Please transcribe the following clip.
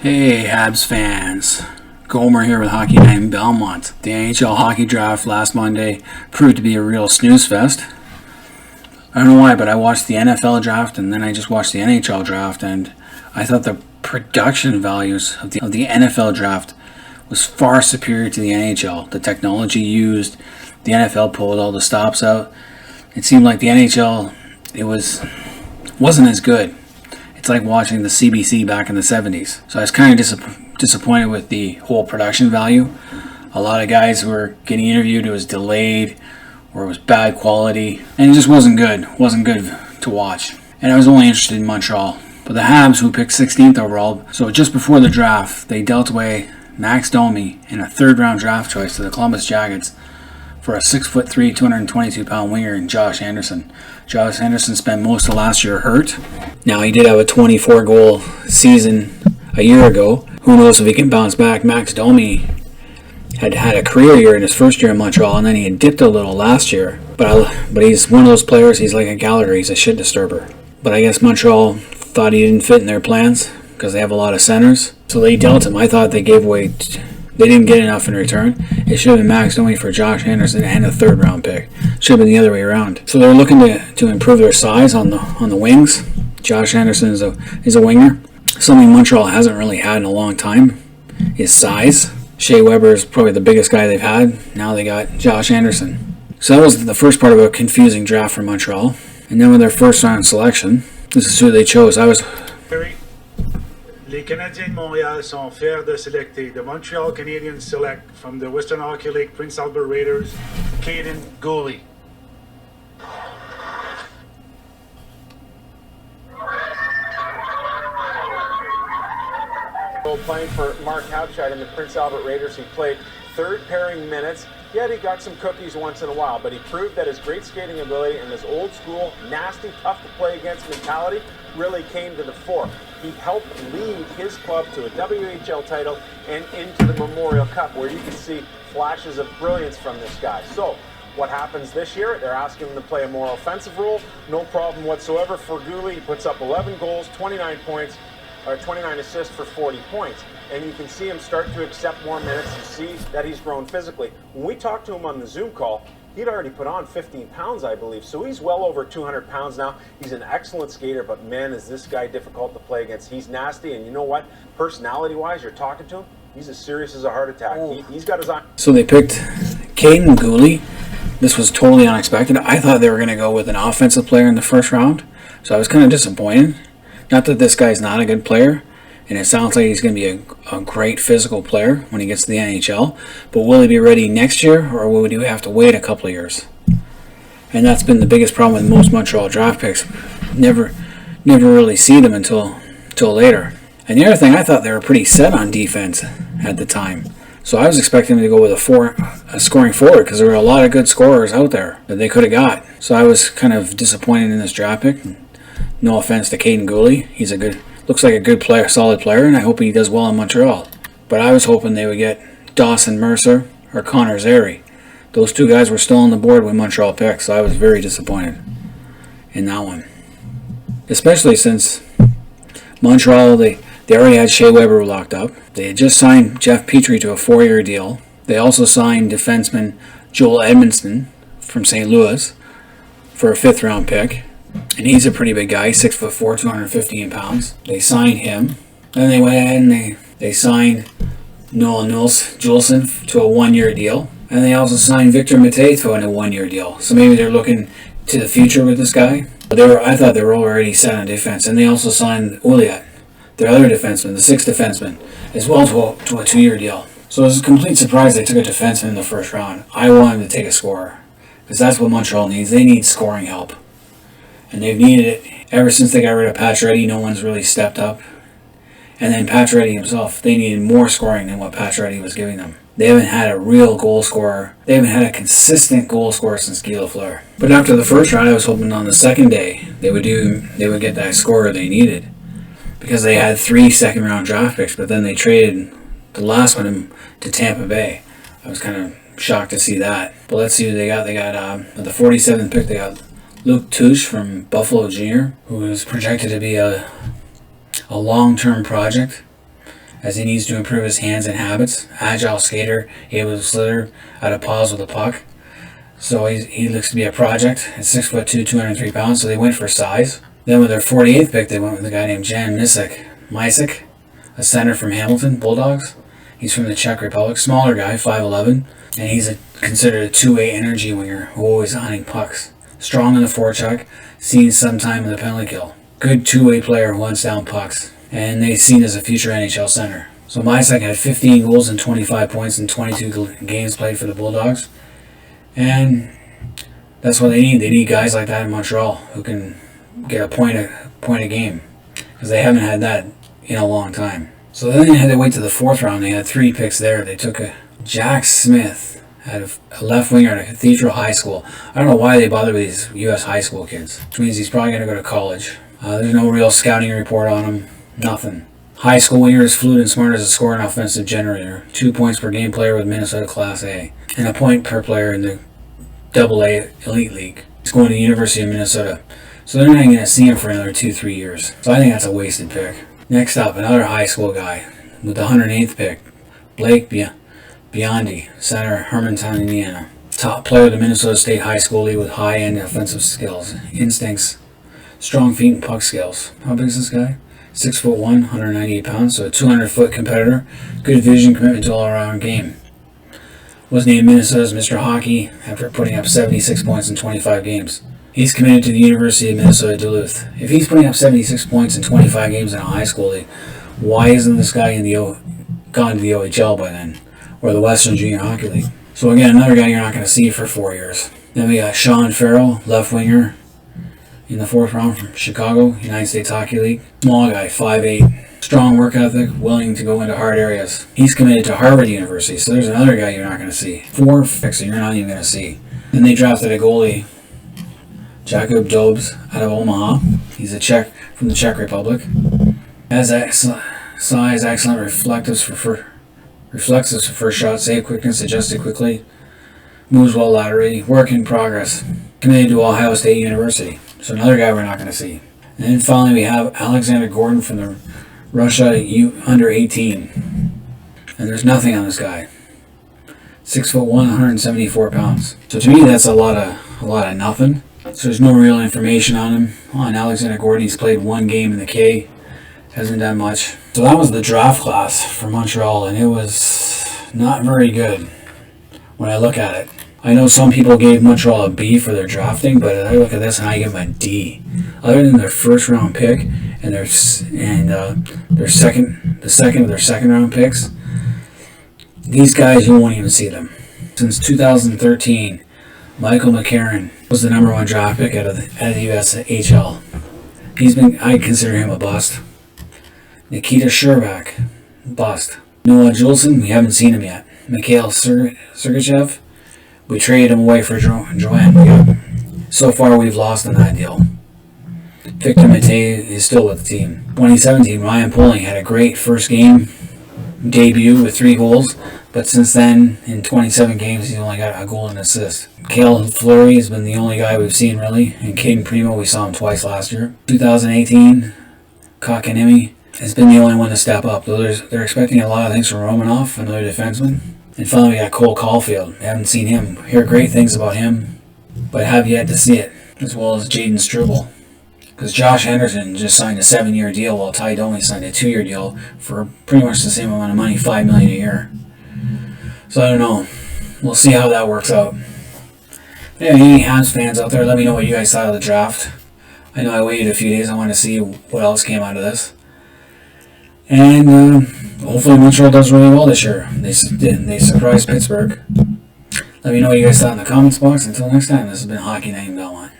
Hey Habs fans, Gomer here with Hockey Night in Belmont. The NHL hockey draft last Monday proved to be a real snooze fest. I don't know why, but I watched the NFL draft and then I just watched the NHL draft, and I thought the production values of the NFL draft was far superior to the NHL. The technology used, the NFL pulled all the stops out. It seemed like the NHL, wasn't as good. It's like watching the CBC back in the 70s. So I was kind of disappointed with the whole production value. A lot of guys who were getting interviewed, it was delayed or it was bad quality, and it just wasn't good. Wasn't good to watch. And I was only interested in Montreal. But the Habs, who picked 16th overall, so just before the draft, they dealt away Max Domi in a third-round draft choice to the Columbus Jackets for a 6'3", 222-pound winger in Josh Anderson. Josh Anderson spent most of last year hurt. Now, he did have a 24-goal season a year ago. Who knows if he can bounce back. Max Domi had a career year in his first year in Montreal, and then he had dipped a little last year. But he's one of those players, he's like a Gallagher, he's a shit disturber. But I guess Montreal thought he didn't fit in their plans because they have a lot of centers. So they dealt him. I thought they gave away... They didn't get enough in return. It should have been Max Domi for Josh Anderson and a third-round pick. Should have been the other way around. So they're looking to improve their size on the wings. Josh Anderson is a winger. Something Montreal hasn't really had in a long time is size. Shea Weber is probably the biggest guy they've had. Now they got Josh Anderson. So that was the first part of a confusing draft for Montreal. And then with their first-round selection, this is who they chose. Les Canadiens de Montréal sont fiers de sélecter the Montreal Canadiens select from the Western Hockey League Prince Albert Raiders, Caden Gooley. Playing for Mark Hauptscheid in the Prince Albert Raiders, he played third pairing minutes. Yet he got some cookies once in a while, but he proved that his great skating ability and his old school, nasty, tough to play against mentality really came to the fore. He helped lead his club to a WHL title and into the Memorial Cup, where you can see flashes of brilliance from this guy. So, what happens this year? They're asking him to play a more offensive role. No problem whatsoever for Gooley. He puts up 11 goals, 29 points, or 29 assists for 40 points. And you can see him start to accept more minutes and see that he's grown physically. When we talked to him on the Zoom call, he'd already put on 15 pounds, I believe. So he's well over 200 pounds now. He's an excellent skater, but man, is this guy difficult to play against. He's nasty, and you know what? Personality-wise, you're talking to him, he's as serious as a heart attack. He's got his eye. So they picked Caden Gooley. This was totally unexpected. I thought they were going to go with an offensive player in the first round, so I was kind of disappointed. Not that this guy's not a good player, and it sounds like he's going to be a great physical player when he gets to the NHL, but will he be ready next year, or will we have to wait a couple of years? And that's been the biggest problem with most Montreal draft picks. Never really see them until later. And the other thing, I thought they were pretty set on defense at the time. So I was expecting them to go with a scoring forward, because there were a lot of good scorers out there that they could have got. So I was kind of disappointed in this draft pick. No offense to Caden Gooley. Looks like a good player, solid player, and I hope he does well in Montreal. But I was hoping they would get Dawson Mercer or Connor Zary. Those two guys were still on the board when Montreal picked, so I was very disappointed in that one. Especially since Montreal, they already had Shea Weber locked up. They had just signed Jeff Petrie to a 4-year deal. They also signed defenseman Joel Edmondson from St. Louis for a 5th-round pick. And he's a pretty big guy, 6'4", 215 pounds. They signed him. Then they went ahead and they signed Noah Juleson to a 1-year deal. And they also signed Victor Mete to a 1-year deal. So maybe they're looking to the future with this guy. But I thought they were already set on defense. And they also signed Ouliot, their other defenseman, the 6th defenseman, as well to a 2-year deal. So it was a complete surprise they took a defenseman in the first round. I wanted to take a scorer, because that's what Montreal needs. They need scoring help. And they've needed it ever since they got rid of Pacioretty. No one's really stepped up. And then Pacioretty himself, they needed more scoring than what Pacioretty was giving them. They haven't had a real goal scorer. They haven't had a consistent goal scorer since Guy Lafleur. But after the first round, I was hoping on the second day they would get that scorer they needed, because they had 3 second-round draft picks, but then they traded the last one to Tampa Bay. I was kind of shocked to see that. But let's see who they got. They got at the 47th pick, they got Luke Touche from Buffalo Jr., who is projected to be a long-term project. as he needs to improve his hands and habits. Agile skater, able to slither out of pause with the puck. So he looks to be a project at 6'2", 203 pounds, so they went for size. Then with their 48th pick, they went with a guy named Jan Misic, a center from Hamilton Bulldogs. He's from the Czech Republic, smaller guy, 5'11", and he's considered a two-way energy winger who always hunting pucks. Strong in the forecheck, seen sometime in the penalty kill. Good two-way player who hunts down pucks, and they've seen as a future NHL center. So Misic had 15 goals and 25 points in 22 games played for the Bulldogs. And that's what they need. They need guys like that in Montreal who can get a point a game, because they haven't had that in a long time. So then they had to wait to the 4th round. They had 3 picks there. They took a Jack Smith, out of a left winger at a Cathedral High School. I don't know why they bother with these U.S. high school kids, which means he's probably going to go to college. There's no real scouting report on him. Nothing. High school winger is fluid and smart as a scorer and offensive generator. 2 points per game player with Minnesota Class A, and a point per player in the AA Elite League. He's going to the University of Minnesota, so they're not going to see him for another 2-3 years. So I think that's a wasted pick. Next up, another high school guy with the 108th pick, Blake Biondi, center, Hermantown, Indiana. Top player of the Minnesota State High School League with high-end offensive skills, instincts, strong feet, and puck skills. How big is this guy? 6'1", 198 pounds, so a 200-foot competitor. Good vision, commitment to all-around game. Was named Minnesota's Mr. Hockey after putting up 76 points in 25 games. He's committed to the University of Minnesota Duluth. If he's putting up 76 points in 25 games in a high school league, why isn't this guy gone to the OHL by then? Or the Western Junior Hockey League? So again, another guy you're not going to see for 4 years. Then we got Sean Farrell, left winger, in the 4th round from Chicago, United States Hockey League. Small guy, 5'8". Strong work ethic, willing to go into hard areas. He's committed to Harvard University, so there's another guy you're not going to see. 4 picks that you're not even going to see. Then they drafted a goalie, Jakub Dobes, out of Omaha. He's a Czech from the Czech Republic. Has size, excellent reflexes for first shot, save quickness, adjusted quickly, moves well laterally, work in progress. Committed to Ohio State University. So another guy we're not going to see. And then finally we have Alexander Gordon from the Russia under 18. And there's nothing on this guy. 6'1", 174 pounds. So to me that's a lot of nothing. So there's no real information on him. On Alexander Gordon, he's played 1 game in the K. Hasn't done much. So that was the draft class for Montreal, and it was not very good when I look at it. I know some people gave Montreal a B for their drafting, but I look at this and I give them a D. Other than their 1st round pick and the second of their 2nd round picks, these guys, you won't even see them. Since 2013, Michael McCarron was the number 1 draft pick out of the USHL. I consider him a bust. Nikita Sherbak, bust. Noah Juleson, we haven't seen him yet. Mikhail Sergachev, we traded him away for Joanne. So far, we've lost on that deal. Victor Mate is still with the team. 2017, Ryan Poling had a great first game debut with 3 goals, but since then, in 27 games, he's only got a goal and assist. Cale Fleury has been the only guy we've seen, really, and Caden Primo, we saw him twice last year. 2018, Kotkaniemi has been the only one to step up, though they're expecting a lot of things from Romanoff, another defenseman. And finally, we got Cole Caulfield. We haven't seen him. Hear great things about him, but have yet to see it, as well as Jaden Struble. Because Josh Henderson just signed a 7-year deal, while Ty Domi signed a 2-year deal for pretty much the same amount of money, $5 million a year. So I don't know. We'll see how that works out. Yeah, any Habs fans out there, let me know what you guys thought of the draft. I know I waited a few days. I want to see what else came out of this. And hopefully Montreal does really well this year. They surprised Pittsburgh. Let me know what you guys thought in the comments box. Until next time, this has been Hockey Night in Belmont.